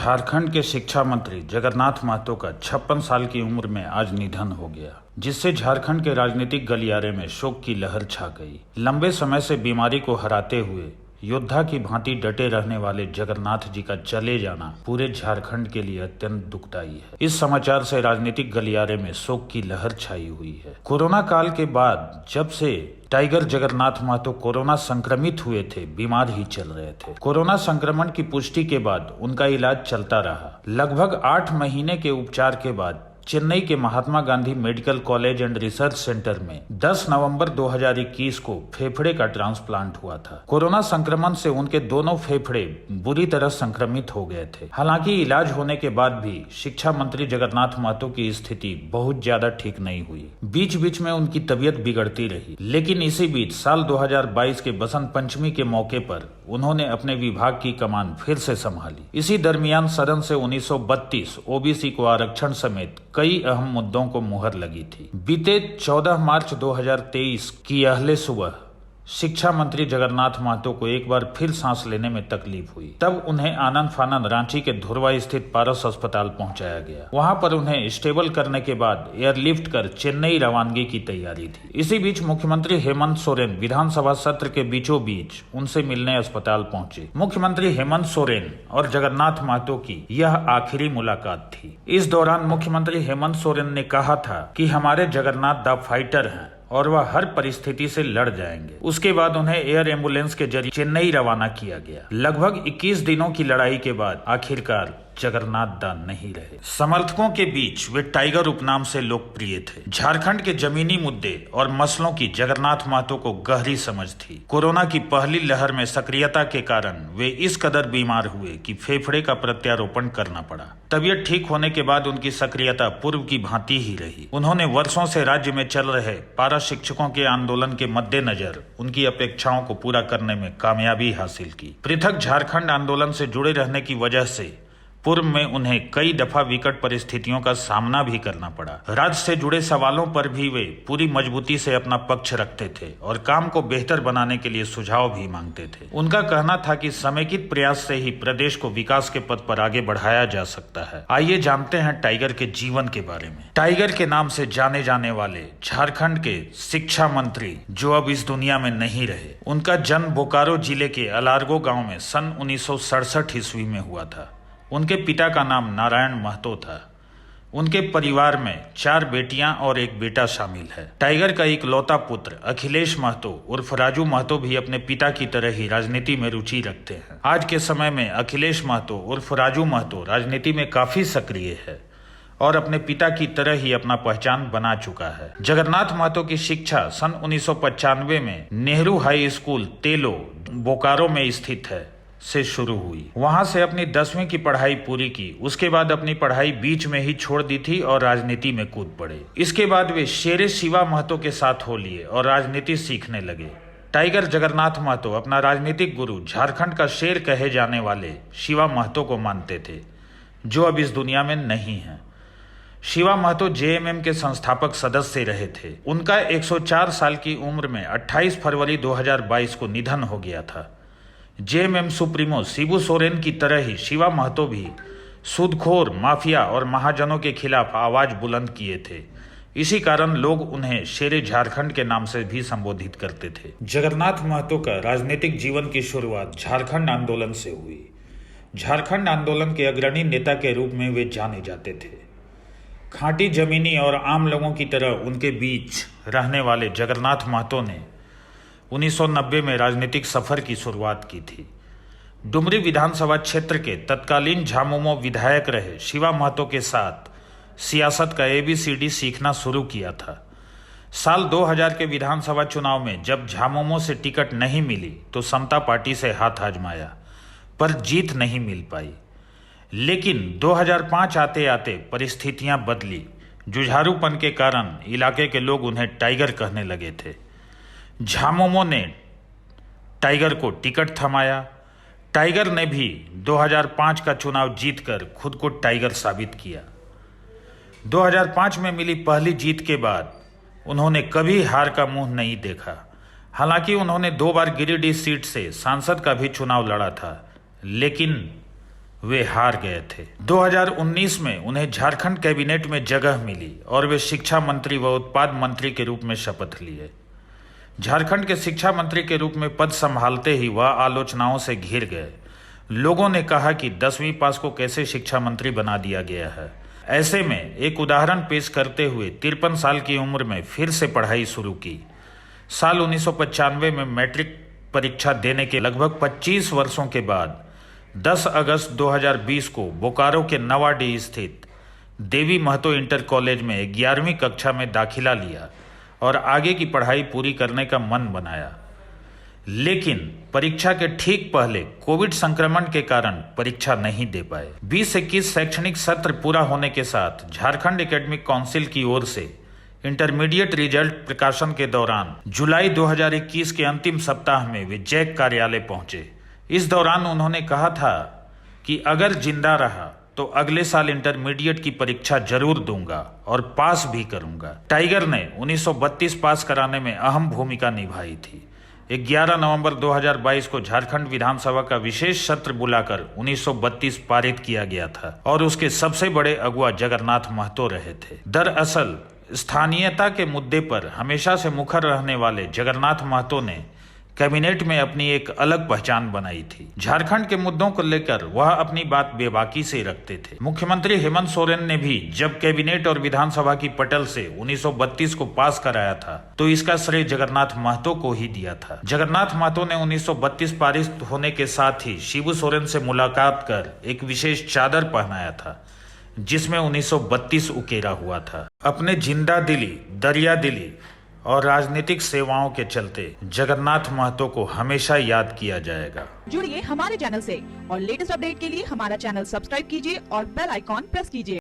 झारखंड के शिक्षा मंत्री जगन्नाथ महतो का 56 साल की उम्र में आज निधन हो गया, जिससे झारखंड के राजनीतिक गलियारे में शोक की लहर छा गई। लंबे समय से बीमारी को हराते हुए योद्धा की भांति डटे रहने वाले जगन्नाथ जी का चले जाना पूरे झारखंड के लिए अत्यंत दुखदायी है। इस समाचार से राजनीतिक गलियारे में शोक की लहर छाई हुई है। कोरोना काल के बाद जब से टाइगर जगन्नाथ महतो कोरोना संक्रमित हुए थे, बीमार ही चल रहे थे। कोरोना संक्रमण की पुष्टि के बाद उनका इलाज चलता रहा। लगभग 8 महीने के उपचार के बाद चेन्नई के Mahatma Gandhi medical college and research centre में 10 नवंबर 2021 को फेफड़े का ट्रांसप्लांट हुआ था। कोरोना संक्रमण से उनके दोनों फेफड़े बुरी तरह संक्रमित हो गए थे। हालांकि इलाज होने के बाद भी शिक्षा मंत्री जगन्नाथ महतो की स्थिति बहुत ज्यादा ठीक नहीं हुई। बीच बीच में उनकी तबीयत बिगड़ती रही, लेकिन इसी बीच साल 2022 के बसंत पंचमी के मौके पर उन्होंने अपने विभाग की कमान फिर से संभाली। इसी दरमियान सदन से 1932 ओबीसी को आरक्षण समेत कई अहम मुद्दों को मुहर लगी थी। बीते 14 मार्च 2023 की अहले सुबह शिक्षा मंत्री जगन्नाथ महतो को एक बार फिर सांस लेने में तकलीफ हुई। तब उन्हें आनंद फानंद रांची के धुरवा स्थित पारस अस्पताल पहुंचाया गया। वहां पर उन्हें स्टेबल करने के बाद एयरलिफ्ट कर चेन्नई रवानगी की तैयारी थी। इसी बीच मुख्यमंत्री हेमंत सोरेन विधानसभा सत्र के बीचों बीच उनसे मिलने अस्पताल पहुंचे। मुख्यमंत्री हेमंत सोरेन और जगन्नाथ महतो की यह आखिरी मुलाकात थी। इस दौरान मुख्यमंत्री हेमंत सोरेन ने कहा था कि हमारे जगन्नाथ द फाइटर हैं और वह हर परिस्थिति से लड़ जाएंगे। उसके बाद उन्हें एयर एम्बुलेंस के जरिए चेन्नई रवाना किया गया। लगभग 21 दिनों की लड़ाई के बाद आखिरकार जगन्नाथ दा नहीं रहे। समर्थकों के बीच वे टाइगर उपनाम से लोकप्रिय थे। झारखंड के जमीनी मुद्दे और मसलों की जगन्नाथ महतो को गहरी समझ थी। कोरोना की पहली लहर में सक्रियता के कारण वे इस कदर बीमार हुए कि फेफड़े का प्रत्यारोपण करना पड़ा। तबीयत ठीक होने के बाद उनकी सक्रियता पूर्व की भांति ही रही। उन्होंने वर्षों से राज्य में चल रहे पारा शिक्षकों के आंदोलन के मद्देनजर उनकी अपेक्षाओं को पूरा करने में कामयाबी हासिल की। पृथक झारखंड आंदोलन से जुड़े रहने की वजह से पूर्व में उन्हें कई दफा विकट परिस्थितियों का सामना भी करना पड़ा। राज्य से जुड़े सवालों पर भी वे पूरी मजबूती से अपना पक्ष रखते थे और काम को बेहतर बनाने के लिए सुझाव भी मांगते थे। उनका कहना था कि समेकित प्रयास से ही प्रदेश को विकास के पथ पर आगे बढ़ाया जा सकता है। आइए जानते हैं टाइगर के जीवन के बारे में। टाइगर के नाम से जाने जाने वाले झारखंड के शिक्षा मंत्री जो अब इस दुनिया में नहीं रहे, उनका जन्म बोकारो जिले के अलारगो गाँव में सन 1967 ईस्वी में हुआ था। उनके पिता का नाम नारायण महतो था। उनके परिवार में 4 बेटियां और 1 बेटा शामिल है। टाइगर का इकलौता पुत्र अखिलेश महतो उर्फ राजू महतो भी अपने पिता की तरह ही राजनीति में रुचि रखते हैं। आज के समय में अखिलेश महतो उर्फ राजू महतो राजनीति में काफी सक्रिय है और अपने पिता की तरह ही अपना पहचान बना चुका है। जगन्नाथ महतो की शिक्षा सन 1995 में नेहरू हाई स्कूल तेलो बोकारो में स्थित है से शुरू हुई। वहां से अपनी 10वीं की पढ़ाई पूरी की। उसके बाद अपनी पढ़ाई बीच में ही छोड़ दी थी और राजनीति में कूद पड़े। इसके बाद वे शेरे शिवा महतो के साथ हो लिए और राजनीति सीखने लगे। टाइगर जगन्नाथ महतो अपना राजनीतिक गुरु झारखंड का शेर कहे जाने वाले शिवा महतो को मानते थे, जो अब इस दुनिया में नहीं है। शिवा महतो जेएमएम के संस्थापक सदस्य रहे थे। उनका 104 साल की उम्र में 28 फरवरी 2022 को निधन हो गया था। जेएमएम सुप्रीमो शिबू सोरेन की तरह ही शिवा महतो भी सूदखोर, माफिया और महाजनों के खिलाफ आवाज बुलंद किए थे। इसी कारण लोग उन्हें शेरे झारखंड के नाम से भी संबोधित करते थे। जगन्नाथ महतो का राजनीतिक जीवन की शुरुआत झारखंड आंदोलन से हुई। झारखंड आंदोलन के अग्रणी नेता के रूप में वे जाने जाते थे। खांटी जमीनी और आम लोगों की तरह उनके बीच रहने वाले जगन्नाथ महतो ने 1990 में राजनीतिक सफर की शुरुआत की थी। डुमरी विधानसभा क्षेत्र के तत्कालीन झामुमो विधायक रहे शिवा महतो के साथ सियासत का ABCD सीखना शुरू किया था। साल 2000 के विधानसभा चुनाव में जब झामुमो से टिकट नहीं मिली तो समता पार्टी से हाथ आजमाया, पर जीत नहीं मिल पाई। लेकिन 2005 आते आते परिस्थितियां बदली। जुझारूपन के कारण इलाके के लोग उन्हें टाइगर कहने लगे थे। झामुमो ने टाइगर को टिकट थमाया। टाइगर ने भी 2005 का चुनाव जीतकर खुद को टाइगर साबित किया। 2005 में मिली पहली जीत के बाद उन्होंने कभी हार का मुंह नहीं देखा। हालांकि उन्होंने 2 बार गिरिडीह सीट से सांसद का भी चुनाव लड़ा था, लेकिन वे हार गए थे। 2019 में उन्हें झारखंड कैबिनेट में जगह मिली और वे शिक्षा मंत्री व उत्पाद मंत्री के रूप में शपथ लिए। झारखंड के शिक्षा मंत्री के रूप में पद संभालते ही वह आलोचनाओं से घिर गए। लोगों ने कहा कि 10वीं पास को कैसे शिक्षा मंत्री बना दिया गया है। ऐसे में एक उदाहरण पेश करते हुए 53 साल की उम्र में फिर से पढ़ाई शुरू की। साल 1995 में मैट्रिक परीक्षा देने के लगभग 25 वर्षों के बाद 10 अगस्त 2020 को बोकारो के नवाडीह स्थित देवी महतो इंटर कॉलेज में 11वीं कक्षा में दाखिला लिया और आगे की पढ़ाई पूरी करने का मन बनाया। लेकिन परीक्षा के ठीक पहले कोविड संक्रमण के कारण परीक्षा नहीं दे पाए। 20-21 शैक्षणिक सत्र पूरा होने के साथ झारखंड एकेडमिक काउंसिल की ओर से इंटरमीडिएट रिजल्ट प्रकाशन के दौरान जुलाई 2021 के अंतिम सप्ताह में वे जैक कार्यालय पहुंचे। इस दौरान उन्होंने कहा था कि अगर जिंदा रहा तो अगले साल इंटरमीडिएट की परीक्षा जरूर दूंगा और पास भी करूंगा। टाइगर ने 1932 पास कराने में अहम भूमिका निभाई थी। 11 नवंबर 2022 को झारखंड विधानसभा का विशेष सत्र बुलाकर 1932 पारित किया गया था और उसके सबसे बड़े अगुवा जगन्नाथ महतो रहे थे। दरअसल स्थानीयता के मुद्दे पर हमेशा से मुखर रहने वाले जगन्नाथ महतो ने कैबिनेट में अपनी एक अलग पहचान बनाई थी। झारखंड के मुद्दों को लेकर वह अपनी बात बेबाकी से रखते थे। मुख्यमंत्री हेमंत सोरेन ने भी जब कैबिनेट और विधानसभा की पटल से 1932 को पास कराया था तो इसका श्रेय जगन्नाथ महतो को ही दिया था। जगन्नाथ महतो ने 1932 पारित होने के साथ ही शिबू सोरेन से मुलाकात कर एक विशेष चादर पहनाया था जिसमें 1932 उकेरा हुआ था। अपने जिंदा दिली, दरिया दिली और राजनीतिक सेवाओं के चलते जगन्नाथ महतो को हमेशा याद किया जाएगा। जुड़िए हमारे चैनल से और लेटेस्ट अपडेट के लिए हमारा चैनल सब्सक्राइब कीजिए और बेल आइकॉन प्रेस कीजिए।